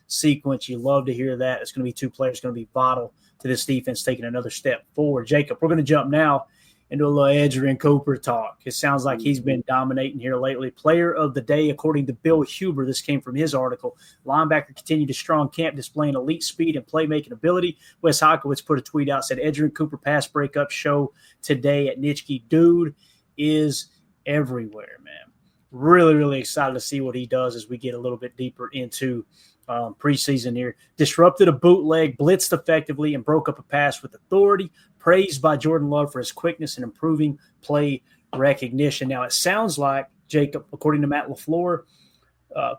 sequence. You love to hear that. It's going to be two players going to be vital to this defense taking another step forward. Jacob, we're going to jump now into a little Edgerrin Cooper talk. It sounds like he's been dominating here lately. Player of the day, according to Bill Huber, this came from his article. Linebacker continued a strong camp, displaying elite speed and playmaking ability. Wes Hokowitz put a tweet out, said Edgerrin Cooper pass breakup show today at Nitschke. Dude is everywhere, man. Really, really excited to see what he does as we get a little bit deeper into preseason here. Disrupted a bootleg, blitzed effectively, and broke up a pass with authority. Praised by Jordan Love for his quickness and improving play recognition. Now, it sounds like, Jacob, according to Matt LaFleur,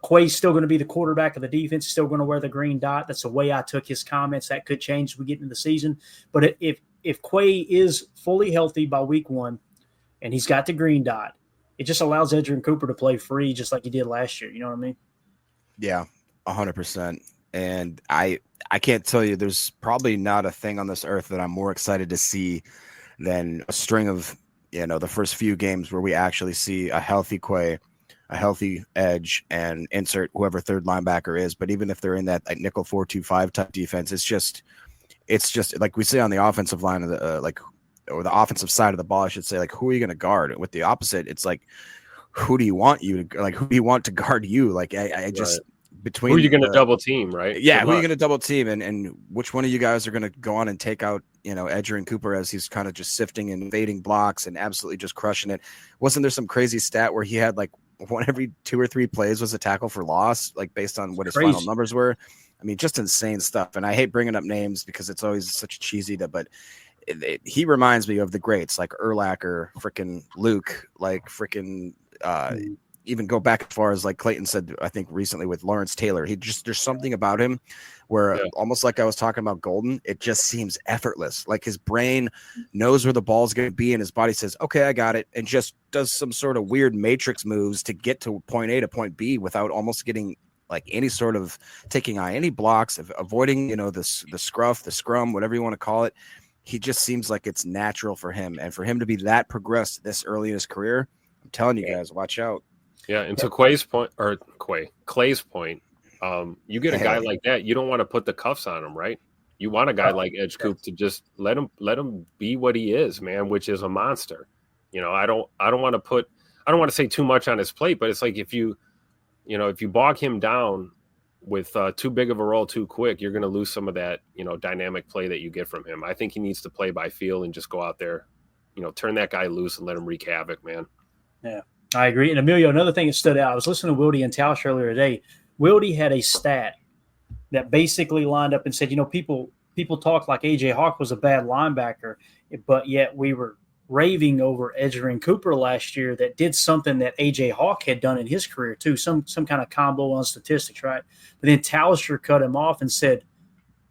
Quay's still going to be the quarterback of the defense, still going to wear the green dot. That's the way I took his comments. That could change as we get into the season. But if Quay is fully healthy by week 1 and he's got the green dot, it just allows Edgerrin Cooper to play free just like he did last year. You know what I mean? Yeah, 100%. And I can't tell you, there's probably not a thing on this earth that I'm more excited to see than a string of, the first few games where we actually see a healthy Quay, a healthy edge, and insert whoever third linebacker is. But even if they're in that nickel 4-2-5 type defense, it's just like we say on the offensive line of the or the offensive side of the ball, I should say, like, who are you going to guard? With the opposite, it's like, who do you want to guard you? Like, I just, between who are you going to double team, right? Yeah, who are you going to double team, and which one of you guys are going to go on and take out, Edgerrin Cooper as he's kind of just sifting and evading blocks and absolutely just crushing it? Wasn't there some crazy stat where he had like one every 2 or 3 plays was a tackle for loss, like based on what his final numbers were? I mean, just insane stuff. And I hate bringing up names because it's always such cheesy but he reminds me of the greats like Urlacher, freaking Luke, like freaking even go back as far as like Clayton said, I think recently with Lawrence Taylor. There's something about him where almost like I was talking about Golden, it just seems effortless. Like his brain knows where the ball's going to be and his body says, okay, I got it. And just does some sort of weird matrix moves to get to point A to point B without almost getting like any sort of taking on any blocks, avoiding, the scruff, the scrum, whatever you want to call it. He just seems like it's natural for him. And for him to be that progressed this early in his career, I'm telling you guys, watch out. Yeah, and to Clay's point, you get a guy like that, you don't want to put the cuffs on him, right? You want a guy like Edge Coop to just let him be what he is, man, which is a monster. I don't want to say too much on his plate, but it's like if you bog him down with too big of a role too quick, you're going to lose some of that, dynamic play that you get from him. I think he needs to play by feel and just go out there, turn that guy loose and let him wreak havoc, man. Yeah, I agree. And Emilio, another thing that stood out, I was listening to Wildy and Tausch earlier today. Wildy had a stat that basically lined up and said, people talk like A.J. Hawk was a bad linebacker, but yet we were raving over Edgerrin Cooper last year that did something that A.J. Hawk had done in his career too, some kind of combo on statistics, right? But then Tauscher cut him off and said,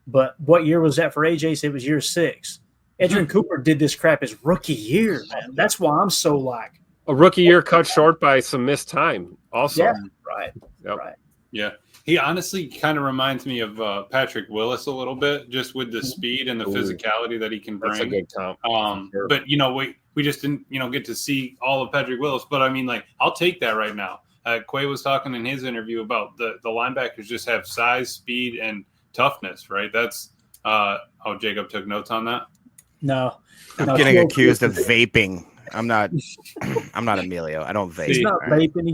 but what year was that for A.J.? He said it was year 6. Edgerrin Cooper did this crap his rookie year, man. That's why I'm so like. A rookie year cut short by some missed time also. Yeah, right. Yep. Right. Yeah. He honestly kind of reminds me of Patrick Willis a little bit, just with the speed and the physicality that he can bring. That's a good comp. Sure. But, we just didn't, get to see all of Patrick Willis. But, I mean, like, I'll take that right now. Quay was talking in his interview about the linebackers just have size, speed, and toughness, right? That's Jacob took notes on that? No. I'm getting accused of vaping. I'm not Emilio. I don't vape. He's not vaping.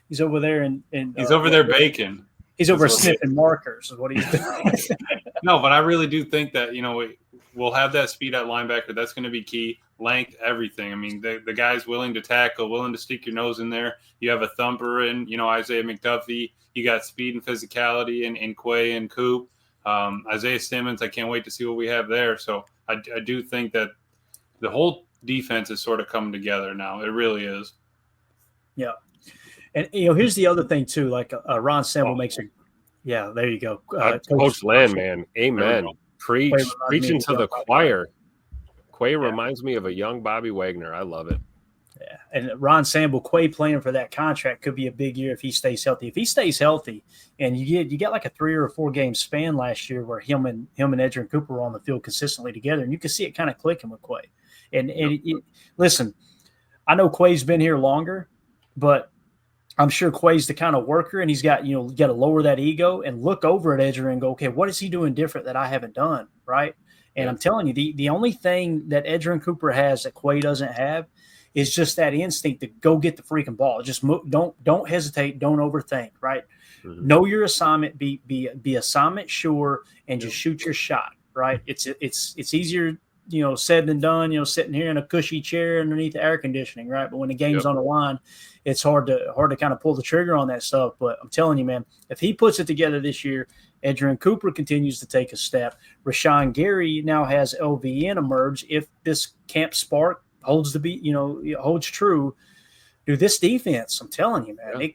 He's over there and he's over there baking. He's over sniffing markers is what he's doing. No, but I really do think that, we'll have that speed at linebacker. That's going to be key. Length, everything. I mean, the guy's willing to tackle, willing to stick your nose in there. You have a thumper in, Isaiah McDuffie. You got speed and physicality in Quay and Coop. Isaiah Simmons, I can't wait to see what we have there. So I do think that the whole defense is sort of coming together now. It really is. Yeah. And, here's the other thing, too. Like Ron Semble makes a – yeah, there you go. Coach Land, man. Amen. Preaching to the choir. Quay reminds me of a young Bobby Wagner. I love it. Yeah. And Ron Sample, Quay playing for that contract could be a big year if he stays healthy. If he stays healthy, and you get like a 3 or 4 game span last year where him and Edgerrin Cooper were on the field consistently together, and you can see it kind of clicking with Quay. And listen, I know Quay's been here longer, but I'm sure Quay's the kind of worker, and he's got, you got to lower that ego and look over at Edgerrin and go, okay, what is he doing different that I haven't done, right? And I'm telling you, the only thing that Edgerrin Cooper has that Quay doesn't have is just that instinct to go get the freaking ball. Just don't hesitate, don't overthink, right? Mm-hmm. Know your assignment, be assignment sure, and just shoot your shot, right? It's easier, said than done. Sitting here in a cushy chair underneath the air conditioning, right? But when the game's on the line, it's hard to kind of pull the trigger on that stuff. But I'm telling you, man, if he puts it together this year, Edgerrin Cooper continues to take a step. Rashawn Gary now has LVN emerge. If this camp spark holds true, dude, this defense, I'm telling you, man,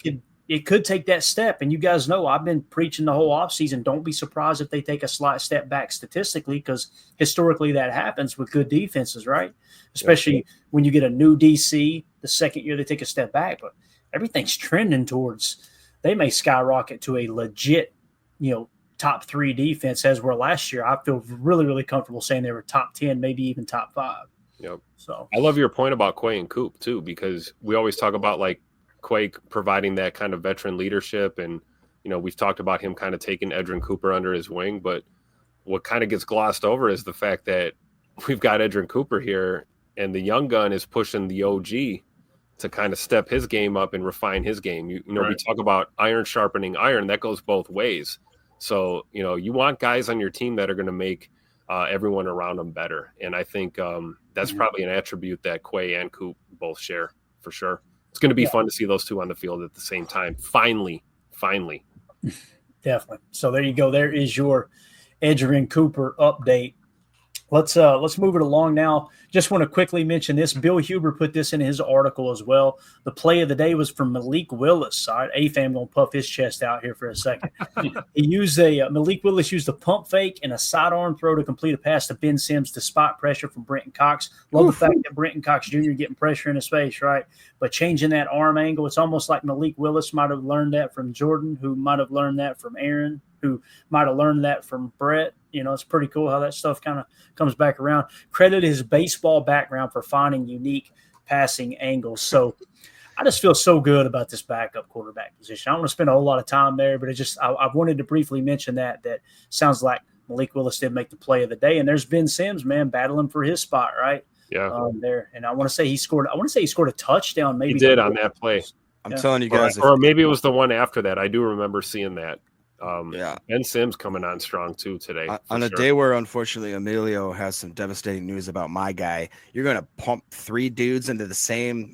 it could take that step. And you guys know I've been preaching the whole offseason. Don't be surprised if they take a slight step back statistically, because historically that happens with good defenses, right? Especially when you get a new DC, the second year they take a step back. But everything's trending towards they may skyrocket to a legit, top 3 defense, as were last year. I feel really, really comfortable saying they were top 10, maybe even top 5. Yep. So I love your point about Quay and Coop too, because we always talk about like Quay providing that kind of veteran leadership, and we've talked about him kind of taking Edgerrin Cooper under his wing. But what kind of gets glossed over is the fact that we've got Edgerrin Cooper here, and the young gun is pushing the OG to kind of step his game up and refine his game. We talk about iron sharpening iron. That goes both ways. So you want guys on your team that are going to make everyone around them better, and I think that's probably an attribute that Quay and Coop both share for sure. It's going to be fun to see those two on the field at the same time. Finally. Definitely. So there you go. There is your Edgerrin Cooper update. Let's move it along now. Just want to quickly mention this. Bill Huber put this in his article as well. The play of the day was from Malik Willis. All right, A-Fam going to puff his chest out here for a second. Malik Willis used a pump fake and a sidearm throw to complete a pass to Ben Sims despite pressure from Brenton Cox. Love the fact that Brenton Cox Jr. getting pressure in his face, right? But changing that arm angle, it's almost like Malik Willis might have learned that from Jordan, who might have learned that from Aaron, who might have learned that from Brett. It's pretty cool how that stuff kind of comes back around. Credit his baseball background for finding unique passing angles. So I just feel so good about this backup quarterback position. I don't want to spend a whole lot of time there, but I wanted to briefly mention that sounds like Malik Willis did make the play of the day. And there's Ben Sims, man, battling for his spot, right? Yeah. There. And I want to say he scored a touchdown. Maybe he did on that play. I'm telling you guys. Or maybe it was the one after that. I do remember seeing that. Ben Sims coming on strong too today. On a day where unfortunately Emilio has some devastating news about my guy, you're going to pump 3 dudes into the same,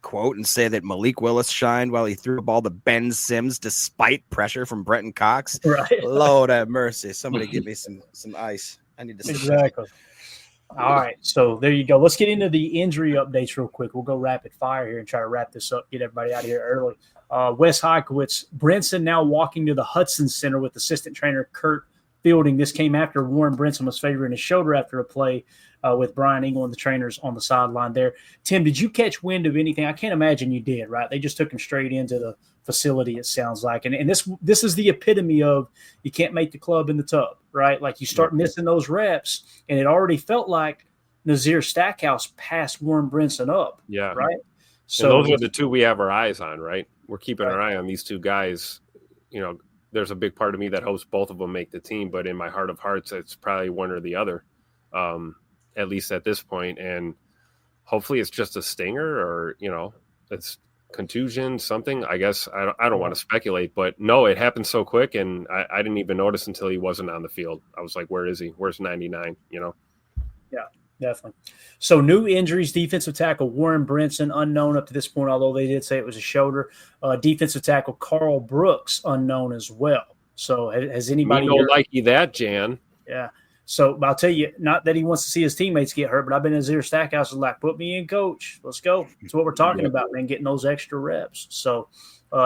quote and say that Malik Willis shined while he threw a ball to Ben Sims despite pressure from Brenton Cox. Right. Lord have mercy. Somebody give me some ice. I need to exactly. All right, so there you go. Let's get into the injury updates real quick. We'll go rapid fire here and try to wrap this up, get everybody out of here early. Wes Heikowitz, Brinson now walking to the Hudson Center with assistant trainer Kurt Fielding. This came after Warren Brinson was favoring his shoulder after a play with Brian Engel and the trainers on the sideline there. Tim, did you catch wind of anything? I can't imagine you did, right? They just took him straight into the facility, it sounds like. And this is the epitome of you can't make the club in the tub, right? Like you start missing those reps, and it already felt like Nazir Stackhouse passed Warren Brinson up, right? So and those are the two we have our eyes on, right? We're keeping our eye on these two guys. There's a big part of me that hopes both of them make the team, but in my heart of hearts, it's probably one or the other, at least at this point. And hopefully it's just a stinger or, it's contusion, something. I guess I don't want to speculate, but no, it happened so quick, and I didn't even notice until he wasn't on the field. I was like, where is he? Where's 99? Yeah, definitely. So new injuries, defensive tackle Warren Brinson, unknown up to this point, although they did say it was a shoulder. Defensive tackle Carl Brooks, unknown as well. So has anybody like that, Jan? Yeah. So I'll tell you, not that he wants to see his teammates get hurt, but I've been in Nazir Stackhouse is like, put me in, coach. Let's go. That's what we're talking about, man, getting those extra reps. So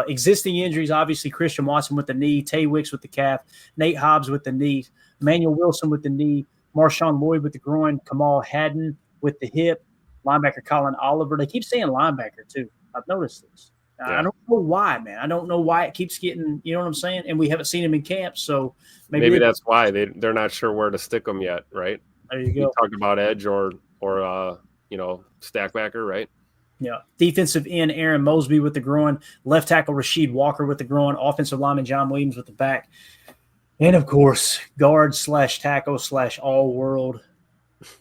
existing injuries, obviously Christian Watson with the knee, Tay Wicks with the calf, Nate Hobbs with the knee, Emmanuel Wilson with the knee, Marshawn Lloyd with the groin, Kamal Haddon with the hip, linebacker Colin Oliver. They keep saying linebacker too. I've noticed this. I don't know why, man. I don't know why it keeps getting, you know what I'm saying? And we haven't seen him in camp, so maybe that's why they're not sure where to stick him yet, right? There you go. You talked about edge or stackbacker, right? Yeah. Defensive end, Aaron Mosby with the groin. Left tackle, Rasheed Walker with the groin. Offensive lineman, John Williams with the back. And, of course, guard / tackle / all-world,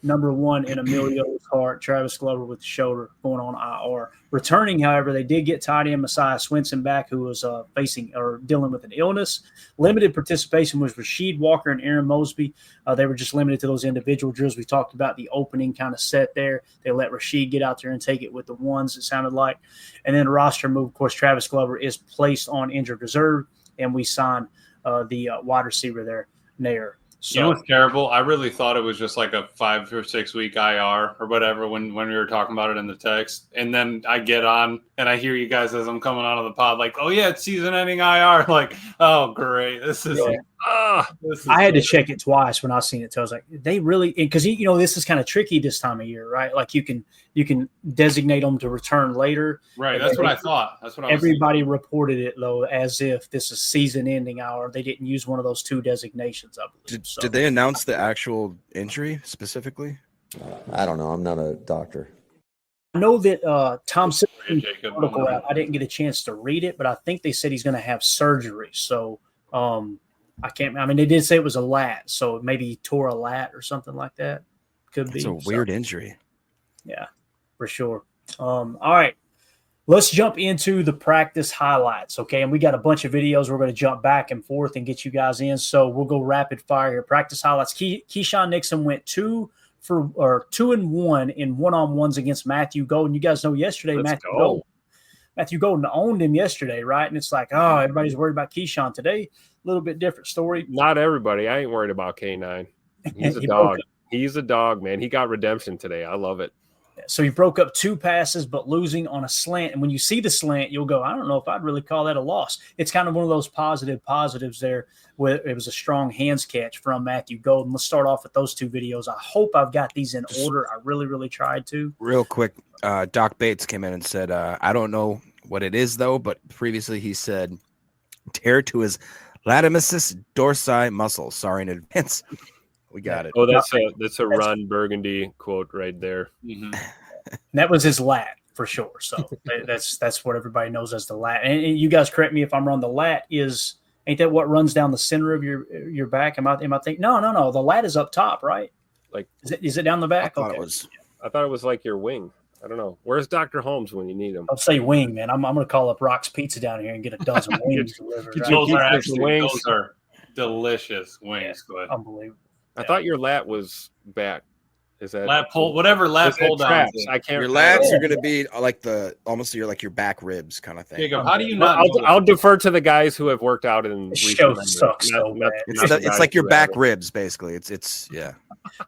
number one in Emilio's heart, Travis Glover with the shoulder going on IR. Returning, however, they did get tight end Messiah Swinson back, who was facing or dealing with an illness. Limited participation was Rasheed Walker and Aaron Mosby. They were just limited to those individual drills. We talked about the opening kind of set there. They let Rasheed get out there and take it with the ones, it sounded like. And then the roster move, of course, Travis Glover is placed on injured reserve, and we signed the wide receiver there, Nair. So, you know what's terrible? I really thought it was just like a 5 or 6 week IR or whatever when we were talking about it in the text. And then I get on and I hear you guys as I'm coming onto the pod like, oh, yeah, it's season-ending IR. Like, oh, great. This is I had to check it twice when I seen it. So I was like, they really – because, this is kind of tricky this time of year, right? Like you can designate them to return later. Right. That's what I thought. That's what I was Everybody reported it, though, as if this is season-ending hour. They didn't use one of those two designations, I believe. Did they announce the actual injury specifically? I don't know. I'm not a doctor. I know that Tom Simpson's article out. I didn't get a chance to read it, but I think they said he's going to have surgery. So they did say it was a lat, so maybe he tore a lat or something like that. Could be. It's a weird injury. Yeah, for sure. All right. Let's jump into the practice highlights, okay? And we got a bunch of videos. We're going to jump back and forth and get you guys in. So we'll go rapid fire here. Practice highlights. Keyshawn Nixon went 2 and 1 in one-on-ones against Matthew Golden. You guys know yesterday Matthew Golden owned him yesterday, right? And it's like, oh, everybody's worried about Keyshawn today. A little bit different story. Not everybody. I ain't worried about K9. He's a dog. He's a dog, man. He got redemption today. I love it. So he broke up 2 passes, but losing on a slant. And when you see the slant, you'll go, I don't know if I'd really call that a loss. It's kind of one of those positives there where it was a strong hands catch from Matthew Golden. Let's start off with those 2 videos. I hope I've got these in order. I really, really tried to. Real quick, Doc Bates came in and said, I don't know what it is, though, but previously he said tear to his latissimus dorsi muscle. Sorry in advance. We got it. Oh, that's a Ron Burgundy quote right there. Mm-hmm. That was his lat for sure. So that's what everybody knows as the lat. And you guys correct me if I'm wrong. The lat ain't that what runs down the center of your back? Am I thinking? No. The lat is up top, right? Like is it down the back? I thought it was like your wing. I don't know. Where's Dr. Holmes when you need him? I'll say wing, man. I'm going to call up Rock's Pizza down here and get a dozen wings delivered. Right? Those are delicious wings. Yeah, unbelievable. I thought your lat was back. Is that lat pull? Whatever lat pull down. I can't. Your lats are going to be like your back ribs kind of thing. Jacob, how do you not? I'll defer to the guys who have worked out in. The show sucks so bad. It's like your back ribs, basically. It's yeah.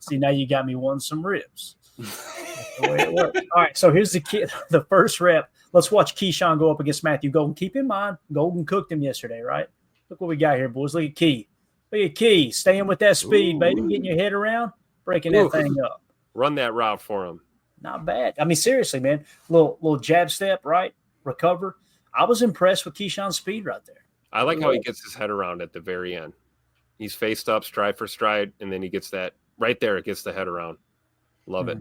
See, now you got me wanting some ribs. That's the way it works. All right, so here's the first rep. Let's watch Keyshawn go up against Matthew Golden. Keep in mind, Golden cooked him yesterday, right? Look what we got here, boys. Look at Key. Look at Key staying with that speed, baby, getting your head around, breaking that thing up. Run that route for him. Not bad. I mean, seriously, man. Little jab step, right? Recover. I was impressed with Keyshawn's speed right there. I like how he gets his head around at the very end. He's faced up, stride for stride, and then he gets that right there. It gets the head around. Love it.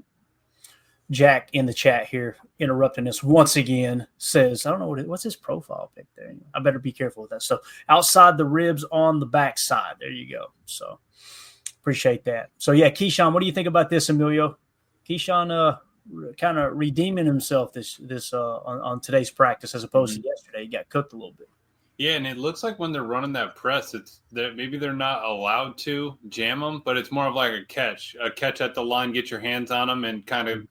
Jack in the chat here interrupting us once again says, I don't know what's his profile pic there. I better be careful with that. So outside the ribs on the backside. There you go. So appreciate that. So yeah, Keyshawn, what do you think about this, Emilio? Keyshawn kind of redeeming himself this on today's practice as opposed to yesterday. He got cooked a little bit. Yeah, and it looks like when they're running that press, it's that maybe they're not allowed to jam them, but it's more of like a catch at the line, get your hands on them, and kind of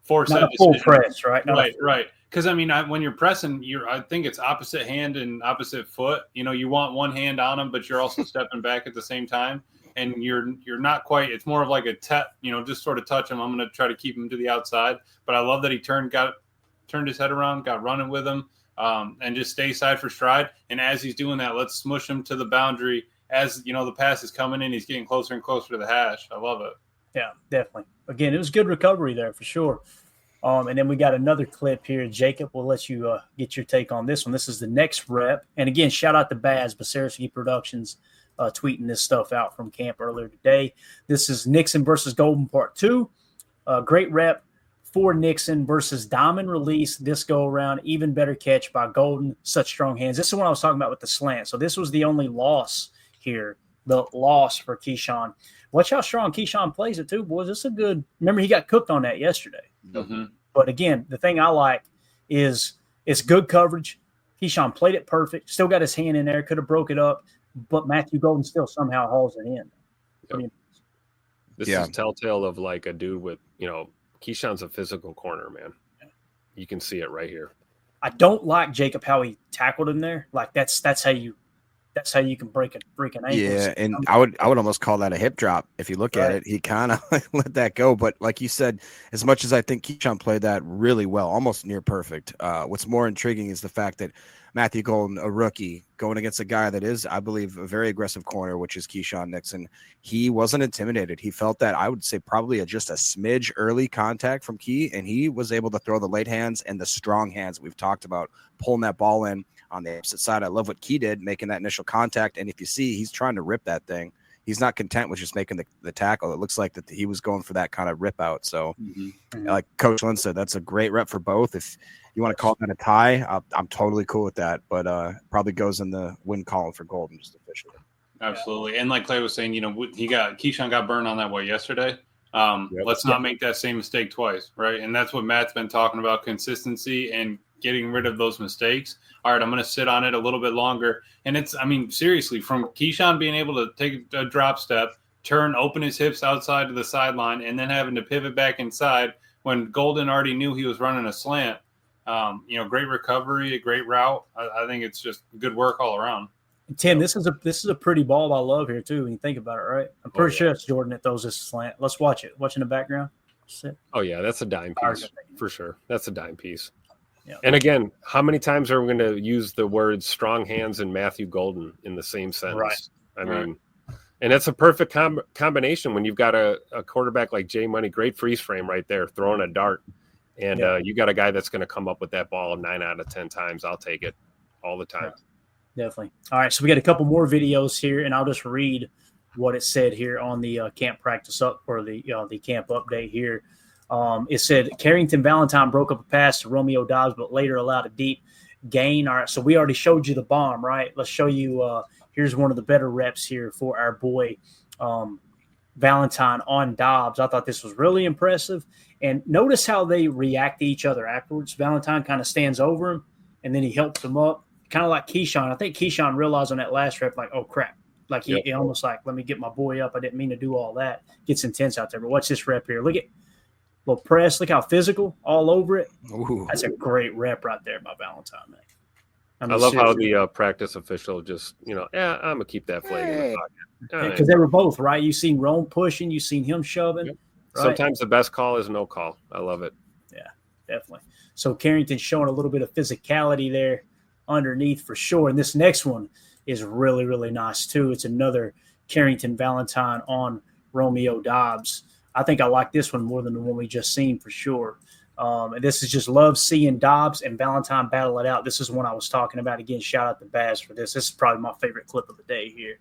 force not that a full decision. press, right? Right. Because I mean, when you're pressing, I think it's opposite hand and opposite foot. You know, you want one hand on them, but you're also stepping back at the same time, and you're not quite. It's more of like a tap. You know, just sort of touch him. I'm going to try to keep him to the outside, but I love that he turned his head around, got running with him. And just stay side for stride. And as he's doing that, let's smush him to the boundary. As you know, the pass is coming in, he's getting closer and closer to the hash. I love it. Yeah, definitely. Again, it was good recovery there for sure. And then we got another clip here. Jacob, we'll let you get your take on this one. This is the next rep. And again, shout out to Baz, Basarsky Productions, tweeting this stuff out from camp earlier today. This is Nixon versus Golden Part 2. Great rep. for Nixon versus diamond release this go around. Even better catch by Golden. Such strong hands. This is what I was talking about with the slant. So this was the only loss here. The loss for Keyshawn. Watch how strong Keyshawn plays it too, boys. This is a good. Remember, he got cooked on that yesterday. Mm-hmm. But again, the thing I like is it's good coverage. Keyshawn played it perfect. Still got his hand in there. Could have broke it up, but Matthew Golden still somehow hauls it in. Yep. This is telltale of like a dude with, Keyshawn's a physical corner, man. You can see it right here. I don't like Jacob how he tackled him there. Like that's how you can break an ankle. Yeah, and I would almost call that a hip drop. If you look at it, he kind of let that go. But like you said, as much as I think Keyshawn played that really well, almost near perfect, what's more intriguing is the fact that Matthew Golden, a rookie, going against a guy that is, I believe, a very aggressive corner, which is Keyshawn Nixon. He wasn't intimidated. He felt that, I would say, probably just a smidge early contact from Key, and he was able to throw the late hands and the strong hands we've talked about, pulling that ball in on the opposite side. I love what Key did, making that initial contact, and if you see, he's trying to rip that thing. He's not content with just making the tackle. It looks like that he was going for that kind of rip out. So, like Coach Lynn said, that's a great rep for both. If you want to call that a tie, I'm totally cool with that. But probably goes in the win column for Golden just officially. Absolutely. And like Clay was saying, Keyshawn got burned on that yesterday. Let's not make that same mistake twice, right? And that's what Matt's been talking about: consistency and getting rid of those mistakes. All right, I'm going to sit on it a little bit longer. And seriously, from Keyshawn being able to take a drop step, turn, open his hips outside to the sideline, and then having to pivot back inside when Golden already knew he was running a slant. Great recovery, a great route. I think it's just good work all around. Tim, this is a pretty ball I love here too when you think about it, right? I'm pretty sure it's Jordan that throws this slant. Let's watch it. Watch in the background. Oh yeah, that's a dime piece for sure. That's a dime piece. Yeah. And again, how many times are we going to use the words strong hands and Matthew Golden in the same sentence? Right. And that's a perfect combination when you've got a quarterback like Jay Money, great freeze frame right there, throwing a dart. And you got a guy that's going to come up with that ball 9 out of 10 times. I'll take it all the time. Yeah, definitely. All right, so we got a couple more videos here, and I'll just read what it said here on the camp practice up or the camp update here. It said Carrington Valentine broke up a pass to Romeo Dobbs, but later allowed a deep gain. All right, so we already showed you the bomb, right? Let's show you. Here's one of the better reps here for our boy Valentine on Dobbs. I thought this was really impressive. And notice how they react to each other afterwards. Valentine kind of stands over him, and then he helps him up, kind of like Keyshawn. I think Keyshawn realized on that last rep, like, oh, crap. Like he almost like, let me get my boy up. I didn't mean to do all that. Gets intense out there. But watch this rep here. Look at little press. Look how physical all over it. Ooh. That's a great rep right there by Valentine, man. I love how the practice official just, I'm going to keep that flag in the pocket. Because they were both, right? You seen Rome pushing. You seen him shoving. Yep. Right? Sometimes the best call is no call. I love it. Yeah, definitely. So Carrington's showing a little bit of physicality there underneath for sure. And this next one is really, really nice too. It's another Carrington Valentine on Romeo Dobbs. I think I like this one more than the one we just seen for sure. And this is just love seeing Dobbs and Valentine battle it out. This is one I was talking about. Again, shout out to Baz for this. This is probably my favorite clip of the day here.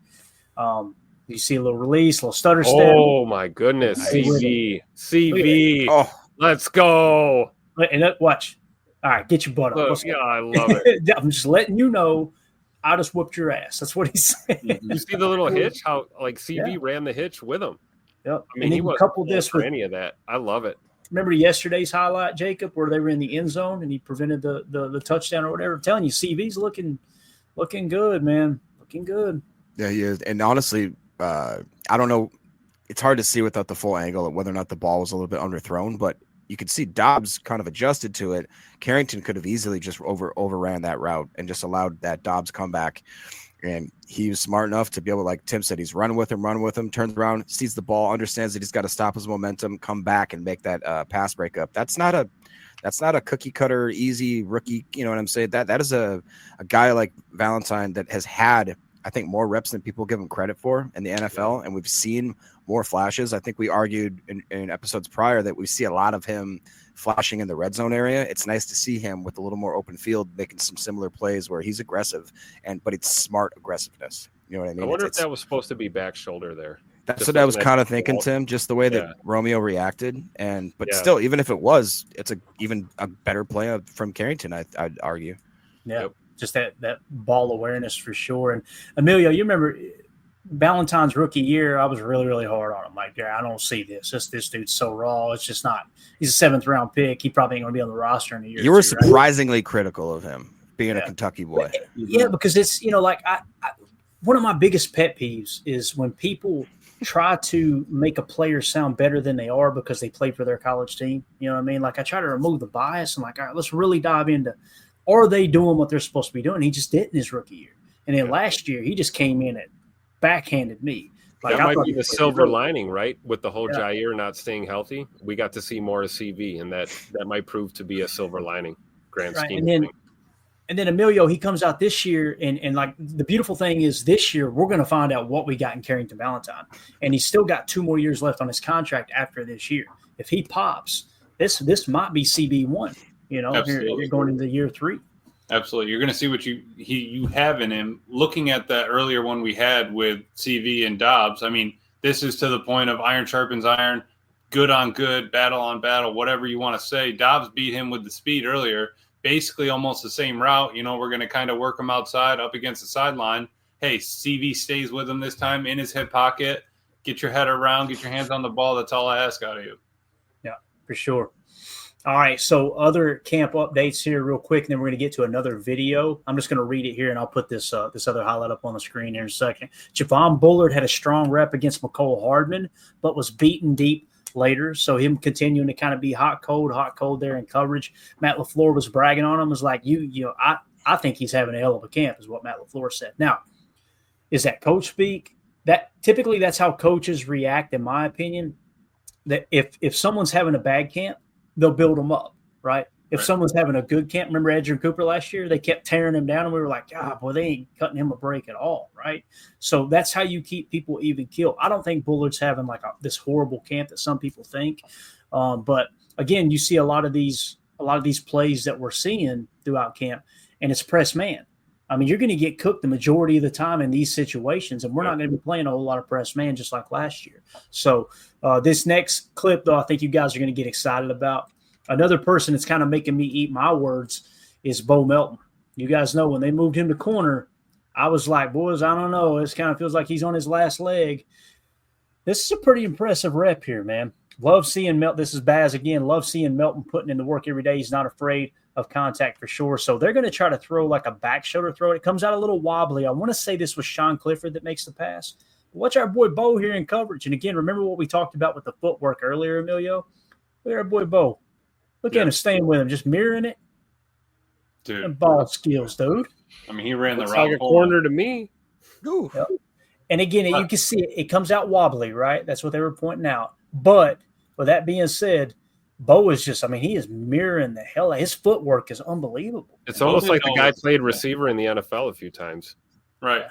You see a little release, a little stutter step. Oh, my goodness. CV. Oh, let's go. And watch. All right, get your butt up. Yeah, I love it. I'm just letting you know I just whooped your ass. That's what he's saying. You see the little hitch? How CV ran the hitch with him. Yep. I mean, he wasn't coupled this with any of that. I love it. Remember yesterday's highlight, Jacob, where they were in the end zone and he prevented the touchdown or whatever? I'm telling you, CV's looking good, man. Looking good. Yeah, he is. And honestly, I don't know. It's hard to see without the full angle of whether or not the ball was a little bit underthrown, but you could see Dobbs kind of adjusted to it. Carrington could have easily just overran that route and just allowed that Dobbs comeback. And he was smart enough to be able, like Tim said, he's running with him, turns around, sees the ball, understands that he's got to stop his momentum, come back and make that pass breakup. That's not a cookie cutter, easy rookie. You know what I'm saying? That is a guy like Valentine that has had, I think, more reps than people give him credit for in the NFL. And we've seen more flashes. I think we argued in episodes prior that we see a lot of him flashing in the red zone area. It's nice to see him with a little more open field, making some similar plays where he's aggressive, but it's smart aggressiveness. You know what I mean? I wonder if that was supposed to be back shoulder there. That's Just what I was letting kind that of thinking, out. Tim. Just the way that Yeah. Romeo reacted, but Yeah. still, even if it was, it's even a better play from Carrington. I'd argue. Yeah, Yep. just that ball awareness for sure. And Emilio, you remember Valentine's rookie year? I was really hard on him. Like, yeah, I don't see this. This dude's so raw. It's just not. He's a 7th round pick. He probably ain't going to be on the roster in a year. You were or two, right? surprisingly critical of him being a Yeah. Kentucky boy. Yeah, because it's like I one of my biggest pet peeves is when people try to make a player sound better than they are because they played for their college team. You know what I mean? Like I try to remove the bias and like, all right, let's really dive into, are they doing what they're supposed to be doing? He just didn't his rookie year. And then last year he just came in and backhanded me. Like That might thought be he the was silver really- lining, right? With the whole Yeah. Jair not staying healthy, we got to see more of CV, and that might prove to be a silver lining. Grand Right. scheme. And then Emilio, he comes out this year, and like the beautiful thing is this year we're going to find out what we got in Carrington Valentine, and he's still got 2 more years left on his contract after this year. If he pops, this might be CB1. You know, you're going into year 3. Absolutely. You're going to see what you have in him. Looking at that earlier one we had with CV and Dobbs, I mean, this is to the point of iron sharpens iron, good on good, battle on battle, whatever you want to say. Dobbs beat him with the speed earlier, basically almost the same route. You know, we're going to kind of work him outside up against the sideline. Hey, CV stays with him this time in his hip pocket. Get your head around, get your hands on the ball. That's all I ask out of you. Yeah, for sure. All right, so other camp updates here real quick, and then we're going to get to another video. I'm just going to read it here, and I'll put this other highlight up on the screen here in a second. Javon Bullard had a strong rep against McCole Hardman, but was beaten deep later. So him continuing to kind of be hot, cold there in coverage. Matt LaFleur was bragging on him. Was like, I think he's having a hell of a camp, is what Matt LaFleur said. Now, is that coach speak? That typically that's how coaches react, in my opinion. That if someone's having a bad camp, they'll build them up, right? If someone's having a good camp, remember Edgerrin Cooper last year? They kept tearing him down, and we were like, God, boy, they ain't cutting him a break at all, right? So that's how you keep people even keeled. I don't think Bullard's having like this horrible camp that some people think. But again, you see a lot of these plays that we're seeing throughout camp, and it's press man. I mean, you're going to get cooked the majority of the time in these situations, and we're not going to be playing a whole lot of press man just like last year. So this next clip, though, I think you guys are going to get excited about. Another person that's kind of making me eat my words is Bo Melton. You guys know when they moved him to corner, I was like, boys, I don't know. This kind of feels like he's on his last leg. This is a pretty impressive rep here, man. Love seeing Melton. This is Baz again. Love seeing Melton putting in the work every day. He's not afraid of contact for sure. So they're going to try to throw like a back shoulder throw. It comes out a little wobbly. I want to say this was Sean Clifford that makes the pass. Watch our boy Bo here in coverage. And again, remember what we talked about with the footwork earlier, Emilio? Look at our boy Bo. Look at him staying with him, just mirroring it. Dude. And ball skills, dude. I mean, he ran Looks the route like a corner to me. Ooh. Yep. And again, you can see it comes out wobbly, right? That's what they were pointing out. But with that being said, Bo is just, I mean, he is mirroring the hell. His footwork is unbelievable. It's almost like the guy played receiver in the NFL a few times. Right.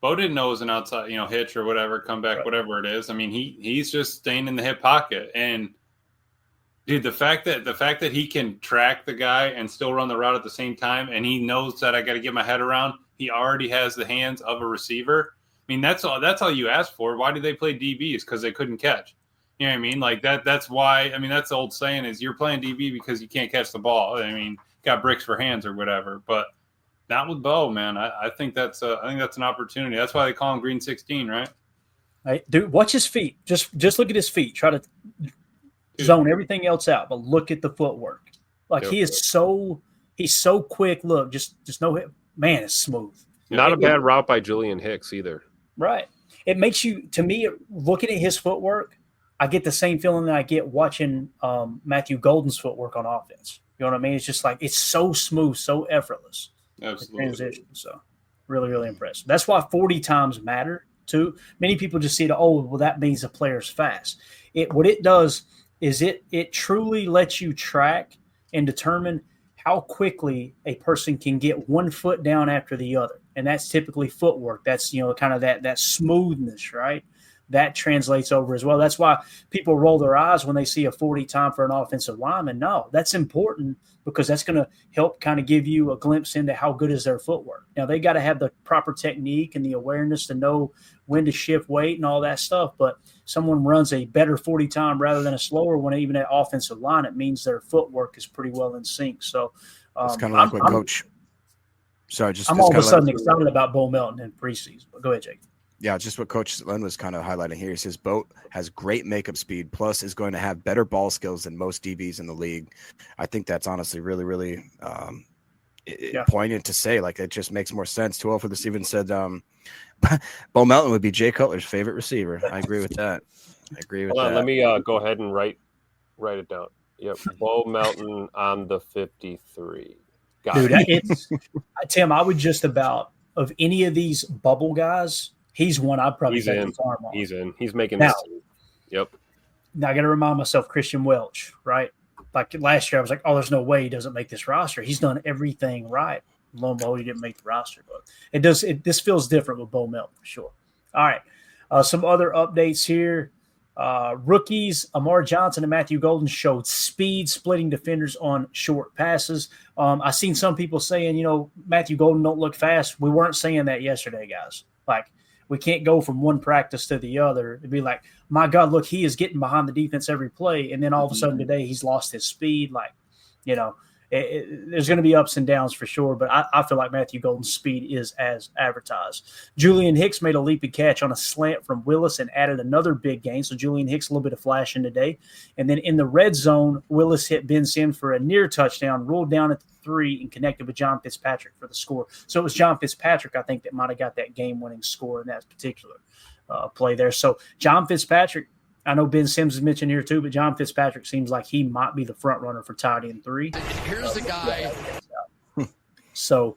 Bo didn't know it was an outside, hitch or whatever, comeback, whatever it is. I mean, he's just staying in the hip pocket. And dude, the fact that he can track the guy and still run the route at the same time, and he knows that I got to get my head around, he already has the hands of a receiver. I mean, that's all you asked for. Why did they play DBs? Because they couldn't catch. You know what I mean? Like that's why. I mean, that's the old saying is you're playing DB because you can't catch the ball. I mean, got bricks for hands or whatever. But not with Bo, man. I think that's an opportunity. That's why they call him Green 16, right? Right, dude, watch his feet. Just look at his feet. Try to zone everything else out, but look at the footwork. Like he's so quick. Look, just no hit. Man, it's smooth. Not a bad route by Julian Hicks either. Right. It makes you, to me, looking at his footwork, I get the same feeling that I get watching Matthew Golden's footwork on offense. You know what I mean? It's just like it's so smooth, so effortless. Absolutely. Transition. So really, really impressive. That's why 40 times matter too. Many people just see it, that means the player's fast. What it does is it truly lets you track and determine how quickly a person can get one foot down after the other. And that's typically footwork. That's, kind of that smoothness, right? that translates over as well. That's why people roll their eyes when they see a 40 time for an offensive lineman. No, that's important because that's going to help kind of give you a glimpse into how good is their footwork. Now, they got to have the proper technique and the awareness to know when to shift weight and all that stuff. But someone runs a better 40 time rather than a slower one, even at offensive line, it means their footwork is pretty well in sync. So it's kind of like what Coach. Sorry, just I'm all of a sudden excited about Bo Melton in preseason. But go ahead, Jake. Yeah, just what Coach Len was kind of highlighting here. He says Bo has great makeup speed, plus is going to have better ball skills than most DBs in the league. I think that's honestly really, really poignant to say. Like, it just makes more sense. 12 for the Steven said Bo Melton would be Jay Cutler's favorite receiver. I agree with that. Let me go ahead and write it down. Yep, Bo Melton on the 53. Dude, Tim, I would just about, of any of these bubble guys, he's one I'd probably take the farm on. He's in. He's making this team. Yep. Now I got to remind myself, Christian Welch, right? Like last year, I was like, oh, there's no way he doesn't make this roster. He's done everything right. Lo and behold, he didn't make the roster, but it does. This feels different with Bo Melton for sure. All right, some other updates here. Rookies Amar Johnson and Matthew Golden showed speed splitting defenders on short passes. I seen some people saying, Matthew Golden don't look fast. We weren't saying that yesterday, guys. Like, we can't go from one practice to the other. It'd be like, my God, look, he is getting behind the defense every play. And then all of a sudden today he's lost his speed. Like, there's going to be ups and downs for sure, but I feel like Matthew Golden's speed is as advertised. Julian Hicks made a leaping catch on a slant from Willis and added another big gain. So Julian Hicks, a little bit of flashing today. And then in the red zone, Willis hit Ben Sims for a near touchdown, rolled down at the 3 and connected with John Fitzpatrick for the score. So it was John Fitzpatrick, I think, that might have got that game-winning score in that particular play there. So John Fitzpatrick, I know Ben Sims is mentioned here too, but John Fitzpatrick seems like he might be the front runner for tight end 3. Here's the guy. So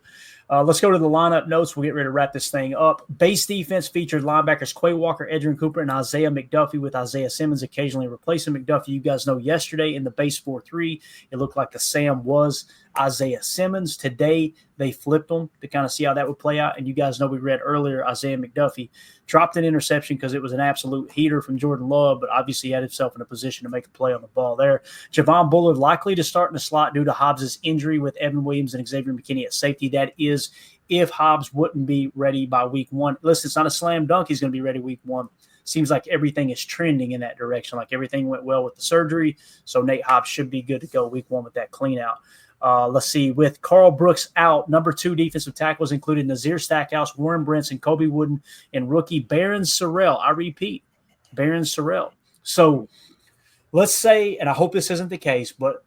let's go to the lineup notes. We'll get ready to wrap this thing up. Base defense featured linebackers Quay Walker, Edgerrin Cooper, and Isaiah McDuffie, with Isaiah Simmons occasionally replacing McDuffie. You guys know yesterday in the base 4-3, it looked like the Sam was Isaiah Simmons. Today, they flipped them to kind of see how that would play out. And you guys know we read earlier Isaiah McDuffie dropped an interception because it was an absolute heater from Jordan Love, but obviously he had himself in a position to make a play on the ball there. Javon Bullard likely to start in the slot due to Hobbs' injury with Evan Williams and Xavier McKinney at safety. That is if Hobbs wouldn't be ready by week 1. Listen, it's not a slam dunk he's going to be ready week 1. Seems like everything is trending in that direction. Like everything went well with the surgery. So Nate Hobbs should be good to go week 1 with that clean out. Let's see. With Carl Brooks out, number 2 defensive tackles included Nazir Stackhouse, Warren Brinson, Kobe Wooden, and rookie Barron Sorrell. I repeat, Barron Sorrell. So let's say, and I hope this isn't the case, but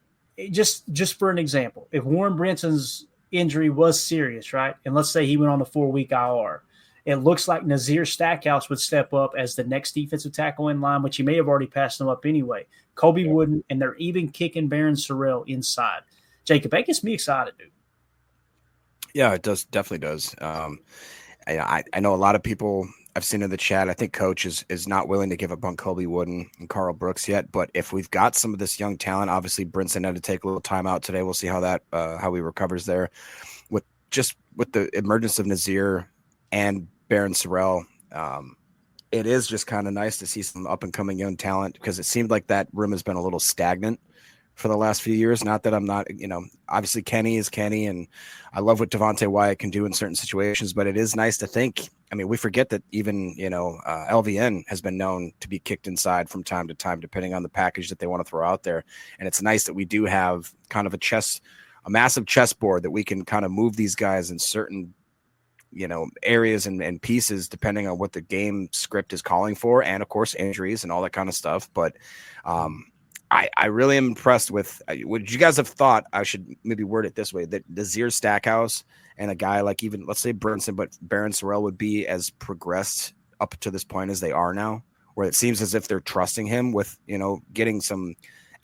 just for an example, if Warren Brinson's injury was serious, right, and let's say he went on the 4-week IR, it looks like Nazir Stackhouse would step up as the next defensive tackle in line, which he may have already passed him up anyway. Kobe Wooden, and they're even kicking Barron Sorrell inside. Jacob, that gets me excited, dude. Yeah, it does. Definitely does. I know a lot of people I've seen in the chat. I think Coach is not willing to give up on Kobe Wooden and Carl Brooks yet. But if we've got some of this young talent, obviously Brinson had to take a little time out today. We'll see how he recovers there. With the emergence of Nazir and Barron Sorrell, it is just kind of nice to see some up and coming young talent, because it seemed like that room has been a little stagnant for the last few years. Not that I'm not, obviously Kenny is Kenny, and I love what Devontae Wyatt can do in certain situations, but it is nice to think, we forget that even, LVN has been known to be kicked inside from time to time, depending on the package that they want to throw out there. And it's nice that we do have kind of a massive chessboard that we can kind of move these guys in certain, areas and pieces, depending on what the game script is calling for. And of course, injuries and all that kind of stuff. But, I really am impressed with would you guys have thought, I should maybe word it this way, that Nazir Stackhouse and a guy like even, let's say Brinson, but Barron Sorrell would be as progressed up to this point as they are now, where it seems as if they're trusting him with, getting some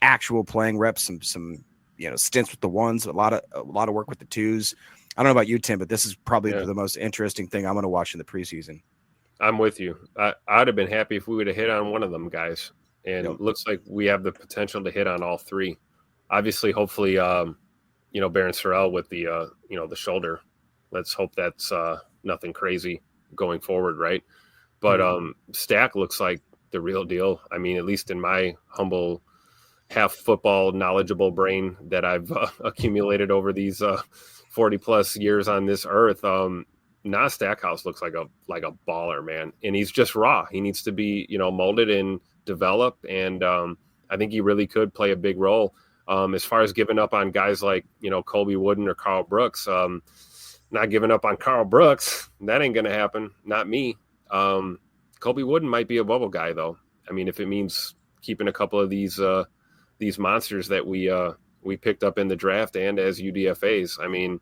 actual playing reps, some stints with the ones, a lot of work with the twos. I don't know about you, Tim, but this is probably the most interesting thing I'm going to watch in the preseason. I'm with you. I'd have been happy if we would have hit on one of them guys. And it looks like we have the potential to hit on all 3. Obviously, hopefully, Barron Sorrell with the, the shoulder. Let's hope that's nothing crazy going forward, right? But Stack looks like the real deal. I mean, at least in my humble half football knowledgeable brain that I've accumulated over these 40 plus years on this earth. Nas Stackhouse looks like a baller, man. And he's just raw. He needs to be, molded and developed. And I think he really could play a big role. As far as giving up on guys like, Colby Wooden or Carl Brooks, not giving up on Carl Brooks, that ain't going to happen. Not me. Colby Wooden might be a bubble guy, though. I mean, if it means keeping a couple of these monsters that we picked up in the draft and as UDFAs, I mean,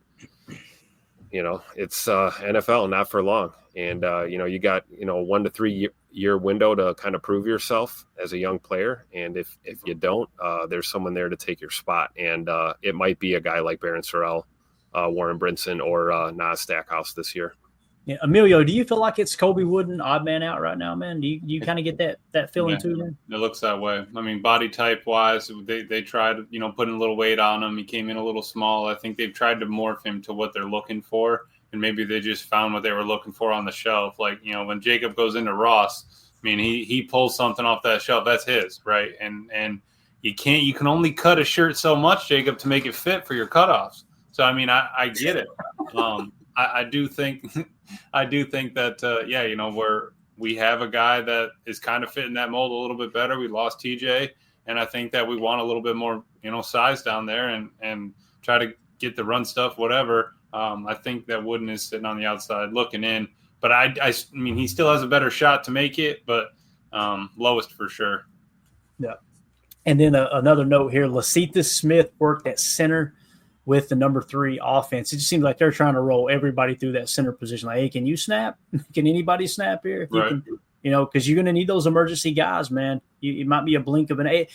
it's NFL, not for long. And, you got, 1 to 3 year window to kind of prove yourself as a young player. And if you don't, there's someone there to take your spot. And it might be a guy like Barron Sorrell, Warren Brinson, or Nas Stackhouse this year. Yeah, Emilio, do you feel like it's Colby Wooden odd man out right now, man? Do you kind of get that feeling too, man? It looks that way. I mean, body type wise, they tried, putting a little weight on him. He came in a little small. I think they've tried to morph him to what they're looking for, and maybe they just found what they were looking for on the shelf. Like, when Jacob goes into Ross, I mean, he pulls something off that shelf. That's his, right? And you can only cut a shirt so much, Jacob, to make it fit for your cutoffs. So, I mean, I get it. I do think that where we have a guy that is kind of fitting that mold a little bit better. We lost TJ, and I think that we want a little bit more, size down there and try to get the run stuff, whatever. I think that Wooden is sitting on the outside looking in, but I mean, he still has a better shot to make it, but lowest for sure. Yeah. And then another note here, Lacethus Smith worked at center with the number 3 offense. It just seems like they're trying to roll everybody through that center position. Like, hey, can you snap? Can anybody snap here? Right. Because you're going to need those emergency guys, man. It might be a blink of an eye.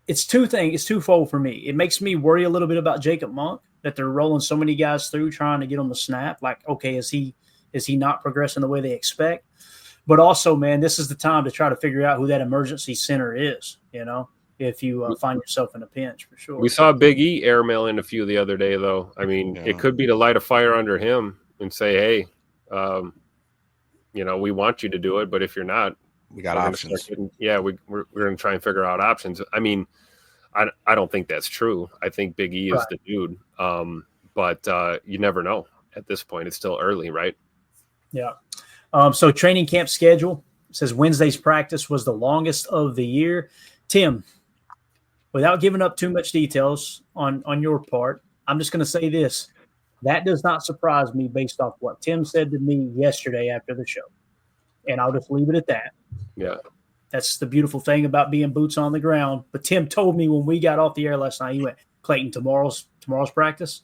It's two things. It's twofold for me. It makes me worry a little bit about Jacob Monk, that they're rolling so many guys through trying to get them to snap. Like, okay, is he not progressing the way they expect? But also, man, this is the time to try to figure out who that emergency center is, if you find yourself in a pinch, for sure. We saw Big E airmail in a few the other day, though. I mean, It could be to light a fire under him and say, hey, we want you to do it, but if you're not, we got options. We're going to try and figure out options. I mean, I don't think that's true. I think Big E is the dude. But you never know at this point. It's still early, right? Yeah. So training camp schedule says Wednesday's practice was the longest of the year. Tim, without giving up too much details on your part, I'm just going to say this. That does not surprise me based off what Tim said to me yesterday after the show. And I'll just leave it at that. Yeah. That's the beautiful thing about being boots on the ground. But Tim told me when we got off the air last night, he went, Clayton, tomorrow's practice,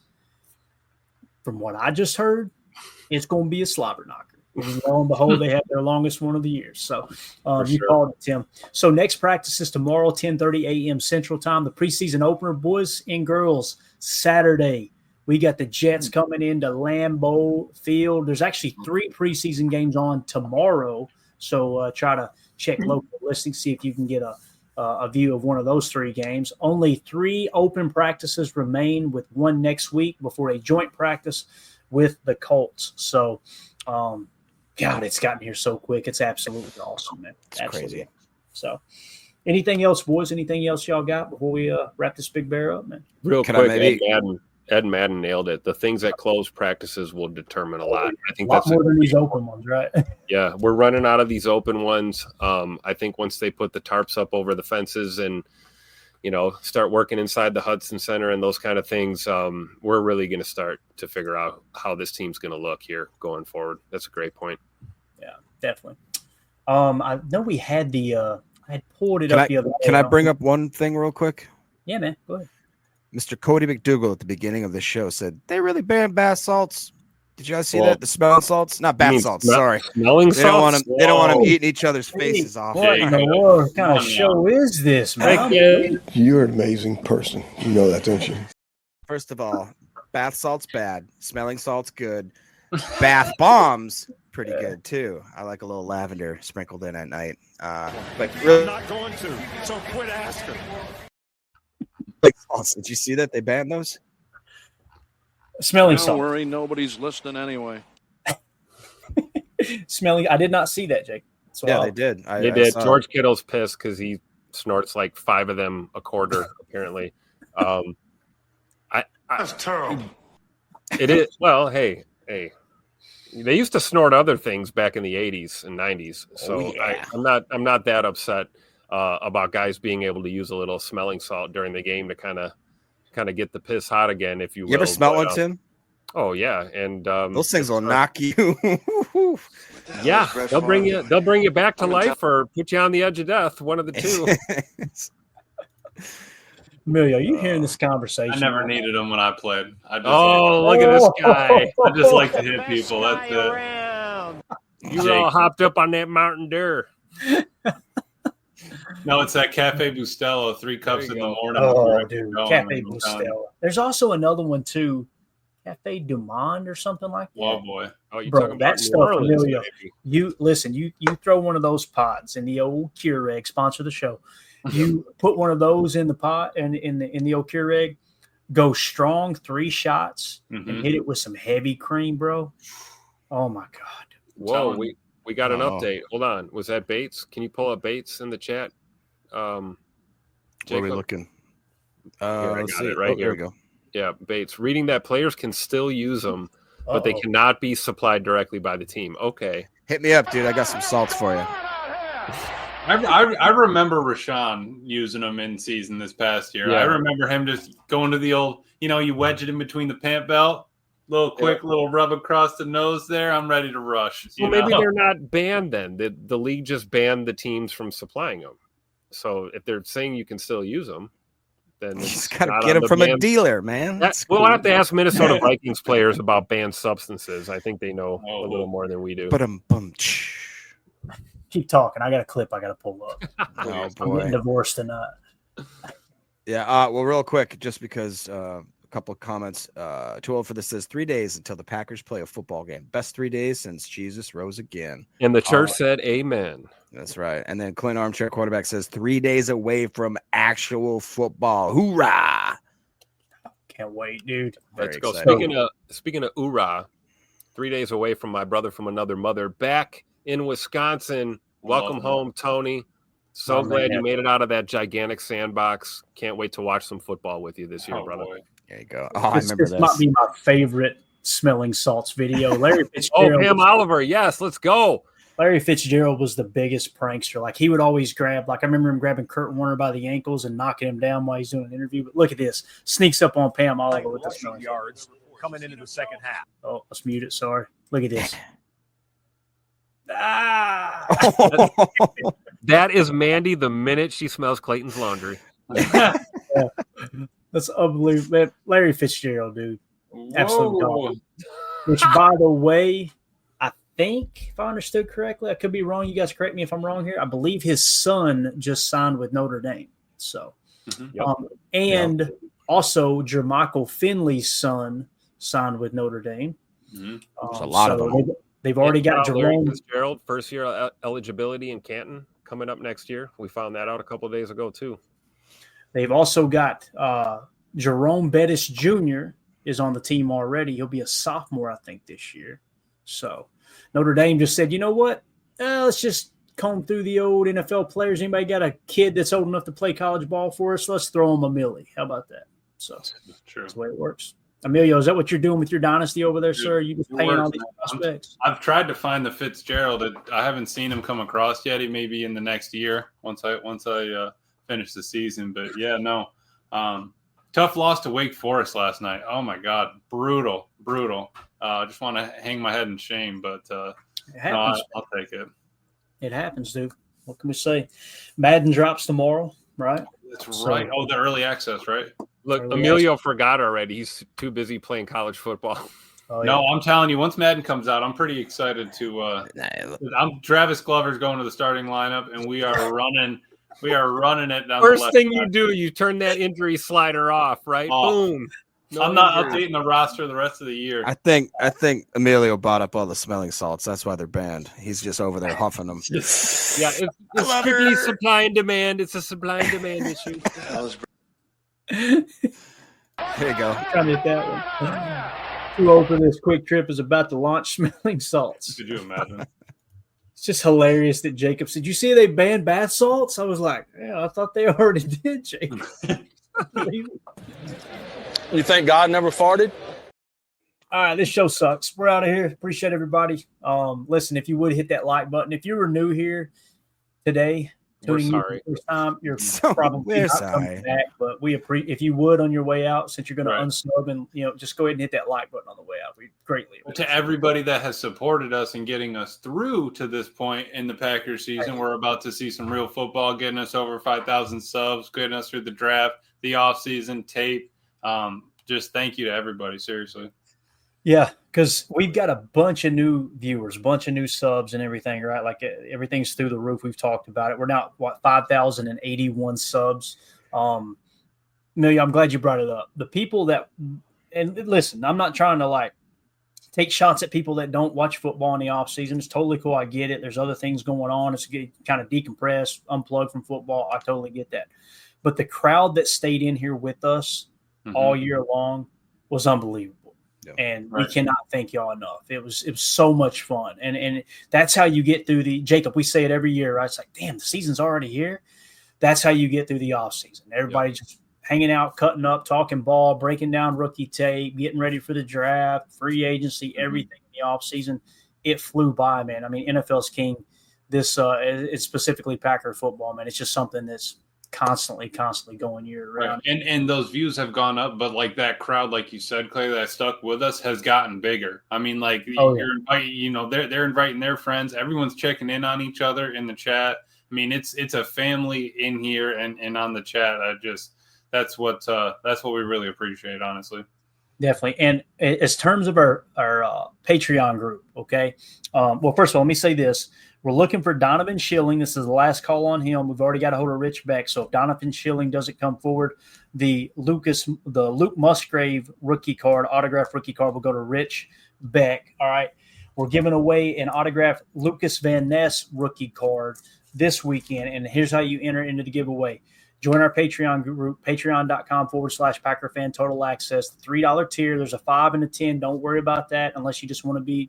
from what I just heard, it's going to be a slobber knocker. And lo and behold, they have their longest one of the year. So you called it, Tim. So next practice is tomorrow, 10:30 a.m. Central Time. The preseason opener, boys and girls, Saturday. We got the Jets coming into Lambeau Field. There's actually 3 preseason games on tomorrow. So try to check local listings, see if you can get a view of one of those 3 games. Only 3 open practices remain, with one next week before a joint practice with the Colts. So, God, it's gotten here so quick. It's absolutely awesome, man. It's absolutely crazy. Awesome. So, anything else, boys? Anything else y'all got before we wrap this big bear up, man? Real quick, Ed Madden nailed it. The things that close practices will determine a lot. I think that's more than these open ones, right? Yeah, we're running out of these open ones. I think once they put the tarps up over the fences and start working inside the Hudson Center and those kind of things, we're really going to start to figure out how this team's going to look here going forward. That's a great point. Yeah, definitely. I know we had I had pulled it up the other day. Can I bring up one thing real quick? Yeah, man. Go ahead. Mr. Cody McDougal at the beginning of the show said, they really banned bath salts. Did you guys see that? The smelling salts? Not bath salts, sorry. Smelling salts? They don't want them eating each other's faces off. What in the world? What kind of show is this, man? You're an amazing person. You know that, don't you? First of all, bath salt's bad. Smelling salt's good. Bath bombs, pretty good, too. I like a little lavender sprinkled in at night. But really, I'm not going to, so quit asking. Did you see that? They banned those? Smelling salt. Don't worry, nobody's listening anyway. Smelling. I did not see that, Jake. So Yeah, they did. They did. George Kittle's pissed because he snorts like 5 of them a quarter, apparently. That's terrible. It is. Well, hey. They used to snort other things back in the 80s and 90s. So I'm not that upset about guys being able to use a little smelling salt during the game to kind of get the piss hot again, if you will. You ever smell one, Tim? Oh yeah, and those things will knock you. Yeah, they'll bring you back to life or put you on the edge of death. One of the two. Emilio, you hearing this conversation? I never needed them when I played. Look at this guy! I just like to hit people. That's it. You were all hopped up on that Mountain Dew. No, it's that Cafe Bustelo, 3 cups in the morning. Oh, dude, Cafe Bustelo. There's also another one too, Cafe Du Monde or something like that. Oh boy, you bro, talking that about stuff, Emilio. You listen. You throw one of those pods in the old Keurig, sponsor the show. You put one of those in the pot and in the old Keurig, go strong 3 shots and hit it with some heavy cream, bro. Oh my god! Whoa, we got an update. Hold on, was that Bates? Can you pull up Bates in the chat? Where are we looking? I got it right There here. we go. Yeah, Bates reading that players can still use them, but they cannot be supplied directly by the team. Okay, hit me up, dude. I got some salts for you. I remember Rashawn using them in season this past year. Yeah. I remember him just going to the old, you wedge it in between the pant belt, little rub across the nose there. I'm ready to rush. Well, maybe they're not banned then. The league just banned the teams from supplying them. So if they're saying you can still use them, then you just got to get them from a dealer, man. We'll have to ask Minnesota Vikings players about banned substances. I think they know a little more than we do. Keep talking. I got a clip I got to pull up. Oh, boy. I'm getting divorced tonight. Yeah. Well, real quick, just because a couple of comments. 2-0 for this says 3 days until the Packers play a football game. Best 3 days since Jesus rose again. And the church said amen. That's right. And then Clint Armchair Quarterback says 3 days away from actual football. Hoorah! Can't wait, dude. Let's go. Excited. Speaking of hoorah, 3 days away from my brother from another mother back in Wisconsin. Welcome home, Tony. So glad you made it out of that gigantic sandbox. Can't wait to watch some football with you this year, brother. Boy. There you go. I remember this. Might be my favorite smelling salts video. Larry Fitzgerald. Pam Oliver. Yes, let's go. Larry Fitzgerald was the biggest prankster. Like, he would always grab, I remember him grabbing Kurt Warner by the ankles and knocking him down while he's doing an interview. But look at this. Sneaks up on Pam Oliver with the smelling yards coming into the second half. Oh, let's mute it. Sorry. Look at this. That is Mandy the minute she smells Clayton's laundry. Yeah. That's unbelievable. Man, Larry Fitzgerald, dude. Absolute dog. Which, by the way, I think, if I understood correctly, I could be wrong. You guys correct me if I'm wrong here. I believe his son just signed with Notre Dame. So, also Jermichael Finley's son signed with Notre Dame. There's a lot of them. They've already got Jerome Fitzgerald, first year eligibility in Canton coming up next year. We found that out a couple of days ago too. They've also got Jerome Bettis Jr. is on the team already. He'll be a sophomore, I think, this year. So Notre Dame just said, you know what? Let's just comb through the old NFL players. Anybody got a kid that's old enough to play college ball for us? Let's throw him a millie. How about that? So that's the way it works. Emilio, is that what you're doing with your dynasty over there, sir? You just paying all these prospects? I've tried to find the Fitzgerald. I haven't seen him come across yet. He may be in the next year once I finish the season. But yeah, no. Tough loss to Wake Forest last night. Oh my God, brutal. I just want to hang my head in shame, but I'll take it. It happens, dude. What can we say? Madden drops tomorrow, right? That's right. Oh, the early access, right? Look, Emilio forgot already. He's too busy playing college football. Oh, no, I'm telling you, once Madden comes out, I'm pretty excited to. Travis Glover's going to the starting lineup, and we are running. We are running it down. First thing you do, you turn that injury slider off, right? Boom. No, I'm not updating the roster the rest of the year. I think Emilio bought up all the smelling salts. That's why they're banned. He's just over there huffing them. Yeah, it's strictly supply and demand. It's a supply and demand issue. There you go. I'm trying to hit that one. too old for this. Quick Trip is about to launch smelling salts. Could you imagine? It's just hilarious that Jacob said, "You see, they banned bath salts." I was like, "Yeah, I thought they already did, Jacob." You think God never farted? All right, this show sucks. We're out of here. Appreciate everybody. Listen, if you would hit that like button. If you were new here today, We're tuning in sorry. for the first time, you're So, probably we're not coming sorry. back. But if you would on your way out, since you're going Right. to unsub and just go ahead and hit that like button on the way out. We greatly appreciate To everybody that has supported us and getting us through to this point in the Packers season, we're about to see some real football, getting us over 5,000 subs, getting us through the draft, the offseason tape. Just thank you to everybody, seriously. Yeah, because we've got a bunch of new viewers, bunch of new subs and everything, right? Like everything's through the roof. We've talked about it. We're now 5,081 subs. Amelia, I'm glad you brought it up. The people that, and listen, I'm not trying to like take shots at people that don't watch football in the off season. It's totally cool. I get it. There's other things going on. It's kind of decompress, unplug from football. I totally get that. But the crowd that stayed in here with us all year long was unbelievable. Yeah. And we cannot thank y'all enough. It was so much fun. And that's how you get through Jacob, we say it every year, right? It's like, damn, the season's already here. That's how you get through the off season. Everybody just hanging out, cutting up, talking ball, breaking down rookie tape, getting ready for the draft, free agency, everything in the off season. It flew by, man. I mean, NFL's king. This it's specifically Packer football, man. It's just something that's constantly going year round. Right. And those views have gone up, but like that crowd, like you said, Clay, that stuck with us has gotten bigger. I mean, like you're inviting, they're inviting their friends. Everyone's checking in on each other in the chat. I mean, it's a family in here and on the chat. That's what we really appreciate, honestly. Definitely. And as terms of our Patreon group, okay. Well, first of all, let me say this. We're looking for Donovan Schilling. This is the last call on him. We've already got a hold of Rich Beck. So if Donovan Schilling doesn't come forward, the Luke Musgrave rookie card, autographed rookie card, will go to Rich Beck. All right. We're giving away an autographed Lucas Van Ness rookie card this weekend. And here's how you enter into the giveaway. Join our Patreon group, patreon.com/PackerFan Total Access. The $3 tier, there's a 5 and a 10. Don't worry about that unless you just want to be,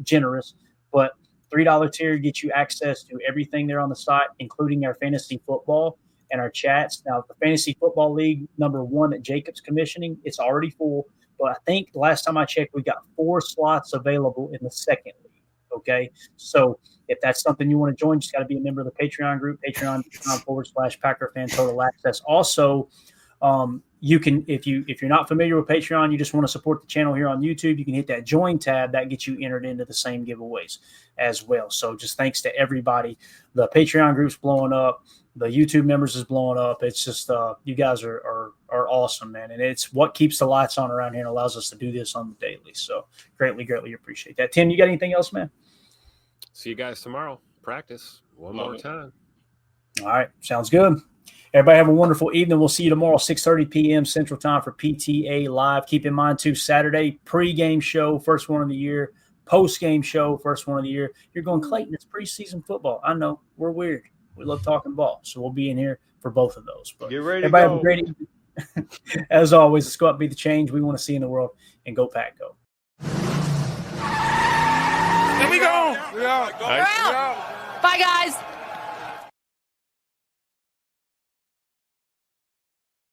generous. But $3 tier gets you access to everything there on the site, including our fantasy football and our chats. Now, the fantasy football league #1 that Jacob's commissioning, it's already full. But I think the last time I checked, we got 4 slots available in the second league. Okay. So if that's something you want to join, just got to be a member of the Patreon group, patreon.com/PackerFan Total Access. Also, you can, if you're not familiar with Patreon, you just want to support the channel here on YouTube, you can hit that join tab. That gets you entered into the same giveaways as well. So just thanks to everybody. The Patreon group's blowing up. The YouTube members is blowing up. It's just you guys are awesome, man. And it's what keeps the lights on around here and allows us to do this on the daily. So greatly appreciate that. Tim, you got anything else, man? See you guys tomorrow. Practice one more time. All right. Sounds good. Everybody have a wonderful evening. We'll see you tomorrow, 6:30 p.m. Central Time for PTA Live. Keep in mind, too, Saturday, pregame show, first one of the year. Post-game show, first one of the year. You're going, Clayton, it's preseason football. I know. We're weird. We love talking ball. So we'll be in here for both of those. But get ready everybody to have a great evening. As always, let's go out and be the change we want to see in the world. And go Pack, go. Here we go. We're out. Bye, guys.